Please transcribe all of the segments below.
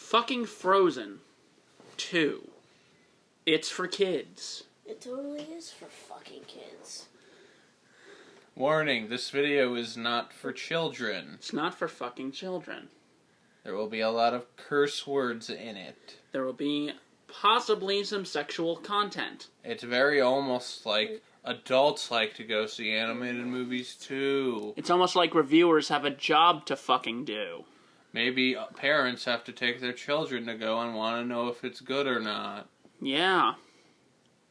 Fucking Frozen 2. It's for kids. It totally is for fucking kids. Warning, this video is not for children. It's not for fucking children. There will be a lot of curse words in it. There will be possibly some sexual content. It's very almost like adults like to go see animated movies too. It's almost like reviewers have a job to fucking do. Maybe parents have to take their children to go and want to know if it's good or not. Yeah.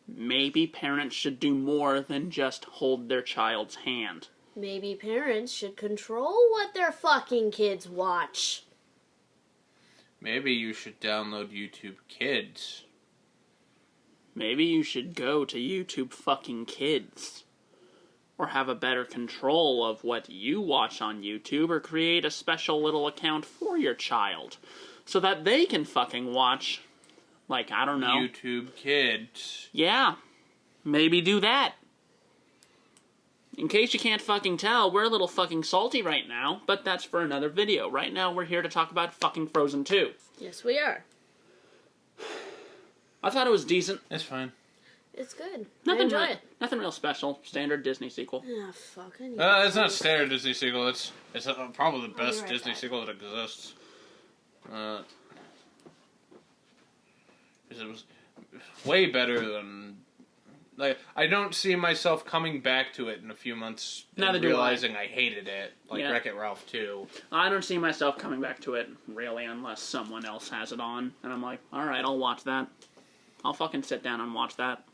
Maybe parents should do more than just hold their child's hand. Maybe parents should control what their fucking kids watch. Maybe you should download YouTube Kids. Maybe you should go to YouTube fucking Kids. Or have a better control of what you watch on YouTube, or create a special little account for your child. So that they can fucking watch, like, I don't know. YouTube Kids. Yeah. Maybe do that. In case you can't fucking tell, we're a little fucking salty right now, but that's for another video. Right now, we're here to talk about fucking Frozen 2. Yes, we are. I thought it was decent. It's fine. It's good. Nothing I enjoy real, it. Nothing real special. Standard Disney sequel. Ah, fuck. I need It's not a standard Disney sequel. It's probably the best right Disney back. sequel that exists. It was way better than... Like, I don't see myself coming back to it in a few months Neither and do I. realizing I hated it, like Yeah. Wreck-It Ralph 2. I don't see myself coming back to it, really, unless someone else has it on. And I'm like, alright, I'll watch that. I'll fucking sit down and watch that.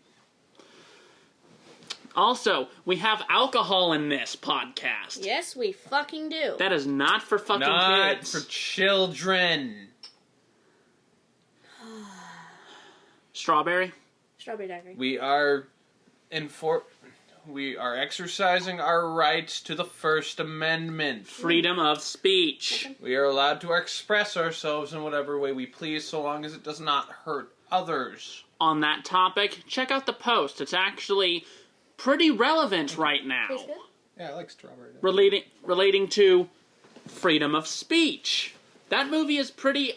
Also, we have alcohol in this podcast. Yes, we fucking do. That is not for fucking Not kids. for children. Strawberry? Strawberry daiquiri. We are exercising our rights to the First Amendment. Freedom of speech. We are allowed to express ourselves in whatever way we please, so long as it does not hurt others. On that topic, check out the post. It's actually pretty relevant right now. Tastes good? Yeah, I like strawberry. Relating to freedom of speech. That movie is pretty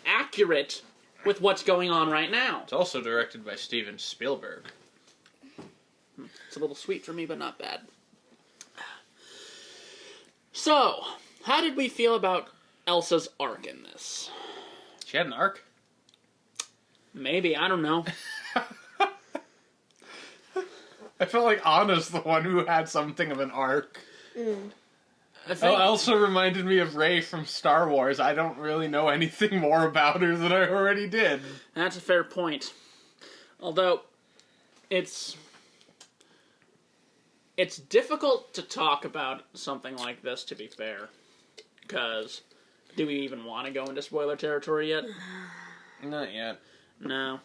accurate with what's going on right now. It's also directed by Steven Spielberg. It's a little sweet for me, but not bad. So, how did we feel about Elsa's arc in this? She had an arc? Maybe, I don't know. I felt like Anna's the one who had something of an arc. I think, Elsa reminded me of Rey from Star Wars. I don't really know anything more about her than I already did. that's a fair point. Although, it's difficult to talk about something like this, to be fair. Because, do we even want to go into spoiler territory yet? Not yet. No.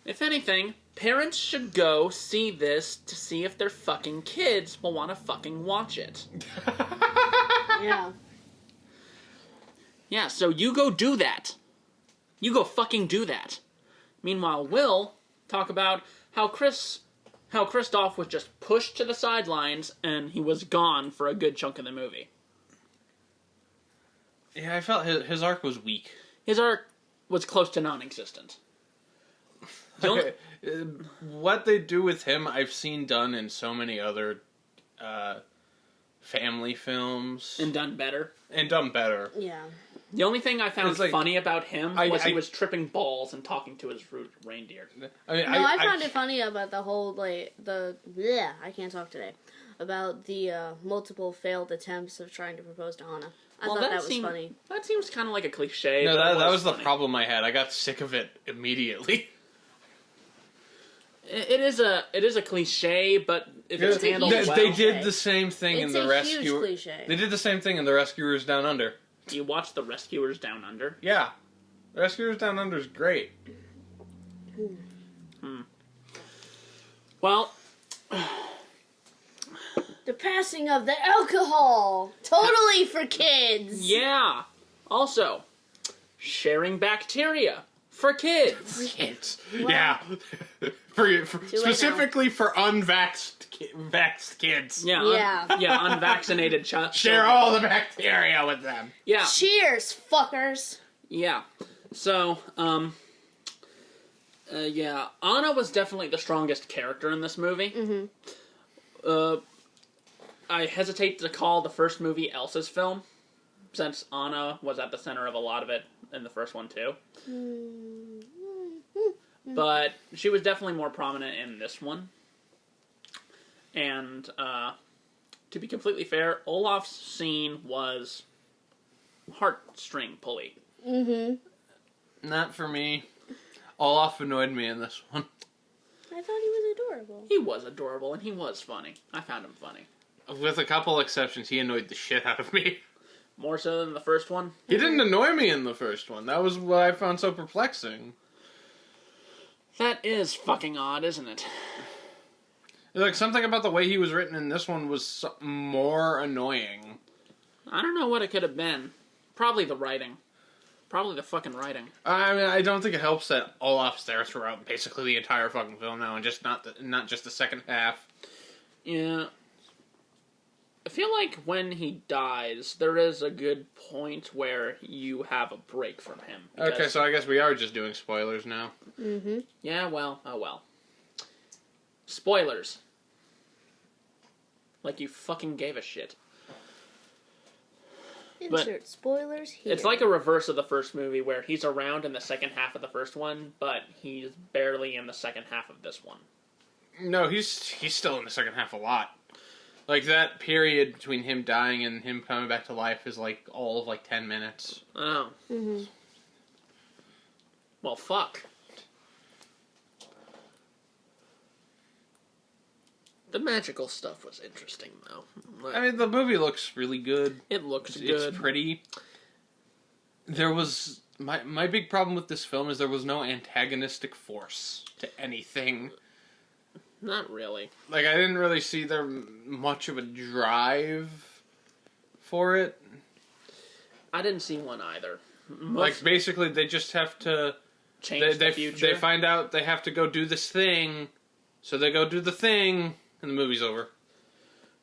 If anything, parents should go see this to see if their fucking kids will want to fucking watch it. Yeah. Yeah, so you go do that. You go fucking do that. Meanwhile, we'll talk about how Kristoff was just pushed to the sidelines and he was gone for a good chunk of the movie. Yeah, I felt his arc was weak. His arc was close to non-existent. The only- What they do with him, I've seen done in so many other family films. and done better. And done better. Yeah. The only thing I found It's like- funny about him I- was he I- was tripping balls and talking to his reindeer. I mean, No, I found it funny about the whole, like, I can't talk today. About the multiple failed attempts of trying to propose to Anna. I thought that was funny. That seems kind of like a cliche. No, but that was the funny. problem I had. I got sick of it immediately. It is a cliche, but if it's a handled huge well, They did the same thing It's in the a huge Rescue. cliche. They did the same thing in the Rescuers Down Under. You watch The Rescuers Down Under. Yeah, the Rescuers Down Under is great. Well, The passing of the alcohol! Totally for kids! yeah. Also, sharing bacteria for kids. Kids. Wow. Yeah. for late specifically for unvaxxed kids. Yeah, Yeah. unvaccinated Share all the bacteria with them. Yeah, Cheers, fuckers! Yeah. So, yeah, Anna was definitely the strongest character in this movie. Mm-hmm. I hesitate to call the first movie Elsa's film, since Anna was at the center of a lot of it in the first one, too. But she was definitely more prominent in this one. And, to be completely fair, Olaf's scene was heartstring pulley. Mm-hmm. Not for me. Olaf annoyed me in this one. I thought he was adorable. He was adorable, and he was funny. I found him funny. With a couple exceptions, he annoyed the shit out of me. More so than the first one? He didn't annoy me in the first one. That was what I found so perplexing. That is fucking odd, isn't it? Like, something about the way he was written in this one was more annoying. I don't know what it could have been. Probably the writing. Probably the fucking writing. I mean, I don't think it helps that Olaf's there throughout basically the entire fucking film now, and just not just the second half. Yeah. I feel like when he dies, there is a good point where you have a break from him. Okay, so I guess we are just doing spoilers now. Mm-hmm. Yeah, well, oh well. Spoilers. Like you fucking gave a shit. Insert spoilers here. It's like a reverse of the first movie where he's around in the second half of the first one, but he's barely in the second half of this one. No, he's still in the second half a lot. Like, that period between him dying and him coming back to life is, like, all of, 10 minutes. Oh. Mm-hmm. Well, fuck. The magical stuff was interesting, though. I mean, the movie looks really good. It looks good. It's pretty. There was... My big problem with this film is there was no antagonistic force to anything. Not really. Like, I didn't really see there much of a drive for it. I didn't see one either. Like, basically, they just have to... Change the future. They find out they have to go do this thing, so they go do the thing, and the movie's over.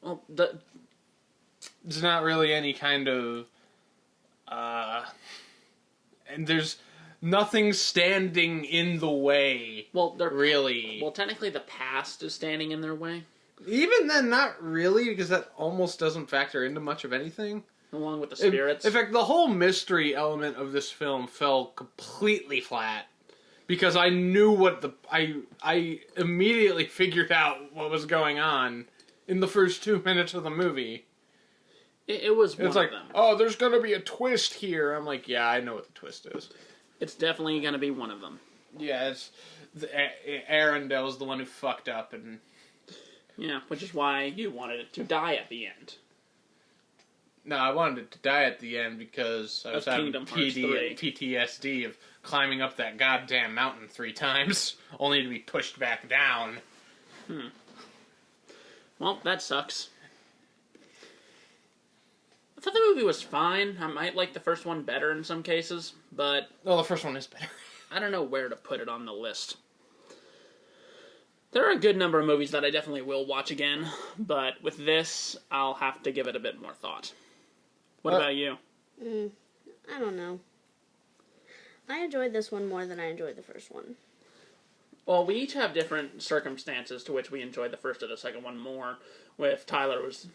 Well, There's not really any kind of... and there's nothing standing in the way. Well, they're really. Well, technically, the past is standing in their way, Even then, not really, because that almost doesn't factor into much of anything. along with the spirits. In fact, the whole mystery element of this film fell completely flat. Because I knew what I immediately figured out what was going on in the first 2 minutes of the movie. It was one It's like, of them. oh, there's gonna be a twist here. I'm like, yeah, I know what the twist is. It's definitely going to be one of them. Yeah, it's... Arendelle's the one who fucked up, and... Yeah, which is why you wanted it to die at the end. No, I wanted it to die at the end because I was having Kingdom Hearts 3. PTSD of climbing up that goddamn mountain 3 times, only to be pushed back down. Well, that sucks. I thought the movie was fine. I might like the first one better in some cases, but... Well, the first one is better. I don't know where to put it on the list. There are a good number of movies that I definitely will watch again, but with this, I'll have to give it a bit more thought. What about you? I don't know. I enjoyed this one more than I enjoyed the first one. Well, we each have different circumstances to which we enjoyed the first or the second one more. With Tyler, it was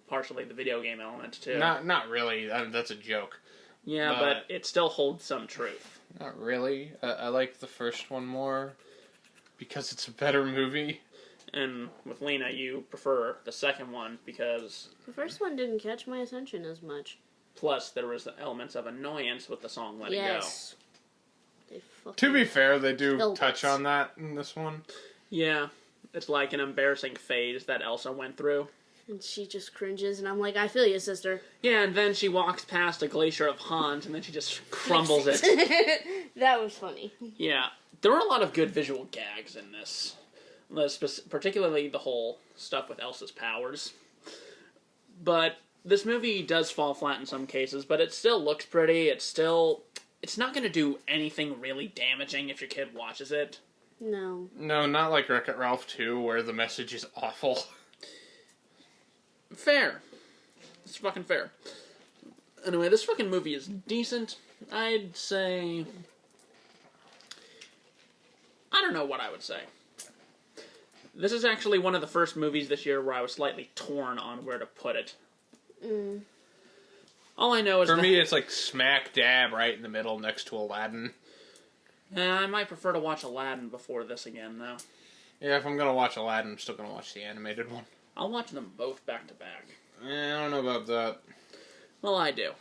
partially the video game element, too. Not really. That's a joke. Yeah, but it still holds some truth. Not really. I like the first one more because it's a better movie. And with Lena, you prefer the second one because... The first one didn't catch my attention as much. Plus, there was the elements of annoyance with the song Let It Go. Yes. To be fair, they do killed touch us. on that in this one. Yeah, it's like an embarrassing phase that Elsa went through. And she just cringes, and I'm like, I feel you, sister. Yeah, and then she walks past a glacier of Hans, and then she just crumbles it. That was funny. Yeah, there were a lot of good visual gags in this. Particularly the whole stuff with Elsa's powers. But this movie does fall flat in some cases, but it still looks pretty. It's not going to do anything really damaging if your kid watches it. No. No, not like Wreck-It Ralph 2, where the message is awful. Fair. It's fucking fair. Anyway, this fucking movie is decent. I'd say... I don't know what I would say. This is actually one of the first movies this year where I was slightly torn on where to put it. All I know is for me, it's like smack dab right in the middle next to Aladdin. I might prefer to watch Aladdin before this again, though. Yeah, if I'm gonna watch Aladdin, I'm still gonna watch the animated one. I'll watch them both back to back. I don't know about that. Well, I do.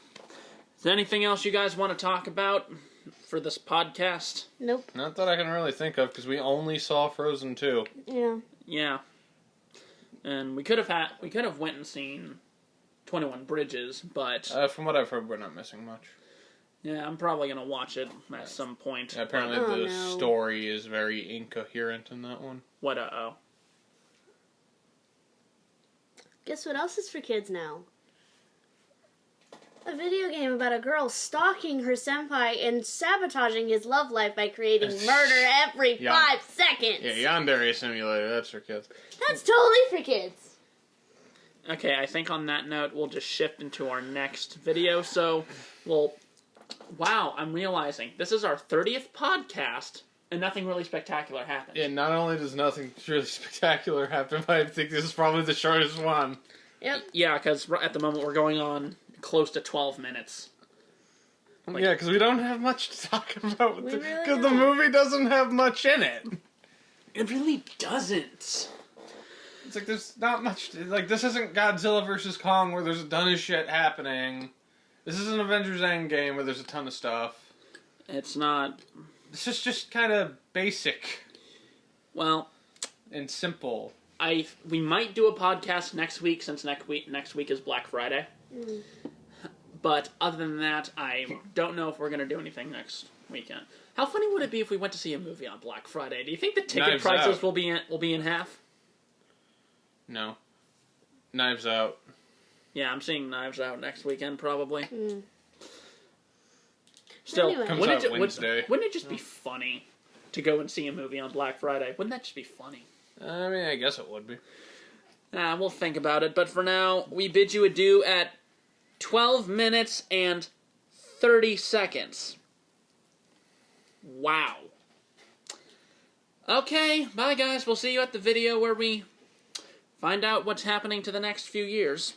Is there anything else you guys want to talk about for this podcast? Nope. Not that I can really think of, because we only saw Frozen 2. Yeah. Yeah. And we could have went and seen 21 Bridges, but... from what I've heard, we're not missing much. Yeah, I'm probably going to watch it at some point. Yeah, apparently story is very incoherent in that one. What, uh-oh? Guess what else is for kids now? A video game about a girl stalking her senpai and sabotaging his love life by creating murder every 5 seconds. Yeah, Yandere Simulator, that's for kids. That's totally for kids. Okay, I think on that note, we'll just shift into our next video. So, wow, I'm realizing this is our 30th podcast, and nothing really spectacular happened. Yeah, not only does nothing really spectacular happen, but I think this is probably the shortest one. Yep. Yeah, because at the moment we're going on close to 12 minutes. Yeah, because we don't have much to talk about. Really Because the movie doesn't have much in it. It really doesn't. It's like there's not much. Like, this isn't Godzilla vs. Kong where there's a ton of shit happening. This isn't Avengers Endgame where there's a ton of stuff. It's not. This is just kind of basic. Well. And simple. We might do a podcast next week since next week is Black Friday. But other than that, I don't know if we're going to do anything next weekend. How funny would it be if we went to see a movie on Black Friday? Do you think the ticket prices will be in half? No. Knives Out. Yeah, I'm seeing Knives Out next weekend probably. Still, anyway, comes out Wednesday. Wouldn't it just be funny to go and see a movie on Black Friday? Wouldn't that just be funny? I mean, I guess it would be. We'll think about it. But for now, we bid you adieu at 12 minutes and 30 seconds. Wow. Okay, bye guys. We'll see you at the video where we find out what's happening to the next few years.